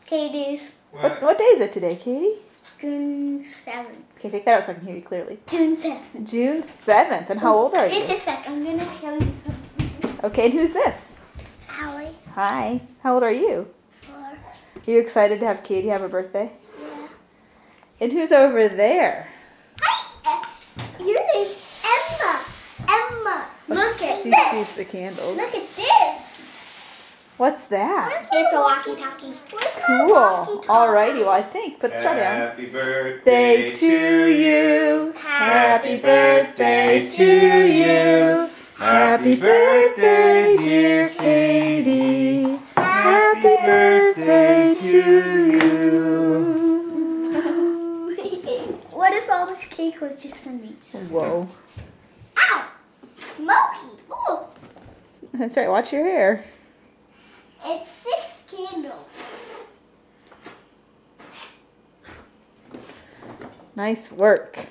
Katie's. What day is it today, Katie? June 7th. Okay, take that out so I can hear you clearly. June 7th. June 7th. And how old are you? Just a sec. I'm going to show you something. Okay, and who's this? Allie. Hi. How old are you? 4. Are you excited to have Katie have her birthday? Yeah. And who's over there? Hi. Your name's Emma. Emma. Look at She this. sees the candles. Look at this. What's that? It's a walkie-talkie. Cool. Alrighty, well I think. Put the straw down. Happy birthday To you. Happy birthday to you. Happy birthday, dear Katie. Happy birthday to you. What if all this cake was just for me? Whoa. Ow! Smoky. Ooh. That's right, watch your hair. It's 6 candles. Nice work.